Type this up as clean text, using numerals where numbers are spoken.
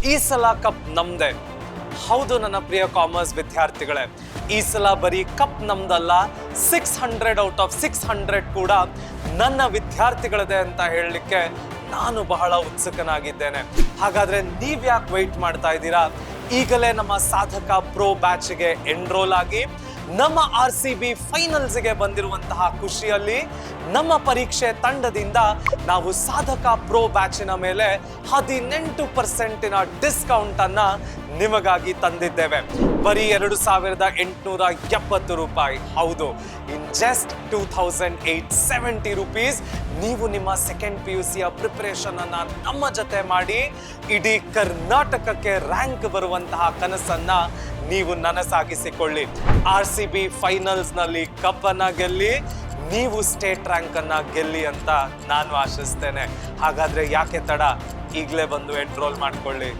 ಈ ಸಲ ಕಪ್ ನಮ್ದೆ. ಹೌದು ನನ್ನ ಪ್ರಿಯ ಕಾಮರ್ಸ್ ವಿದ್ಯಾರ್ಥಿಗಳೇ, ಈ ಸಲ ಬರೀ ಕಪ್ ನಮ್ದಲ್ಲ, 600 ಔಟ್ ಆಫ್ 600 ಕೂಡ ನನ್ನ ವಿದ್ಯಾರ್ಥಿಗಳದೇ ಅಂತ ಹೇಳಲಿಕ್ಕೆ ನಾನು ಬಹಳ ಉತ್ಸುಕನಾಗಿದ್ದೇನೆ. ಹಾಗಾದ್ರೆ ನೀವ್ಯಾಕೆ ವೆಯ್ಟ್ ಮಾಡ್ತಾ ಇದ್ದೀರಾ? ಈಗಲೇ ನಮ್ಮ ಸಾಧಕ ಪ್ರೋ ಬ್ಯಾಚ್ಗೆ ಎನ್ರೋಲ್ ಆಗಿ ನಮ್ಮ RCB ಫೈನಲ್ಸ್ಗೆ ಬಂದಿರುವಂತಹ ಖುಷಿಯಲ್ಲಿ ನಮ್ಮ ಪರೀಕ್ಷೆ ತಂಡದಿಂದ ನಾವು ಸಾಧಕ ಪ್ರೋ ಬ್ಯಾಚಿನ ಮೇಲೆ 18% ಡಿಸ್ಕೌಂಟ್ ಅನ್ನ ನಿಮಗಾಗಿ ತಂದಿದ್ದೇವೆ. ಬರೀ 2870 ರೂಪಾಯಿ. ಹೌದು, ಇನ್ ಜಸ್ಟ್ 2870 ರುಪೀಸ್ ನೀವು ನಿಮ್ಮ ಸೆಕೆಂಡ್ PUCಯ ಪ್ರಿಪರೇಷನ್ ಅನ್ನ ನಮ್ಮ ಜೊತೆ ಮಾಡಿ ಇಡೀ ಕರ್ನಾಟಕಕ್ಕೆ ರ್ಯಾಂಕ್ ಬರುವಂತಹ ಕನಸನ್ನ ನೀವು ನನಸಾಗಿಸಿಕೊಳ್ಳಿ. RCB ಫೈನಲ್ಸ್ ನಲ್ಲಿ ಕಪ್ ಅನ್ನ ಗೆಲ್ಲಿ, ನೀವು ಸ್ಟೇಟ್ ರ್ಯಾಂಕ್ ಅನ್ನ ಗೆಲ್ಲಿ ಅಂತ ನಾನು ಆಶಿಸ್ತೇನೆ. ಹಾಗಾದ್ರೆ ಯಾಕೆ ತಡ, ಈಗಲೇ ಬಂದು ಎನ್ರೋಲ್ ಮಾಡ್ಕೊಳ್ಳಿ.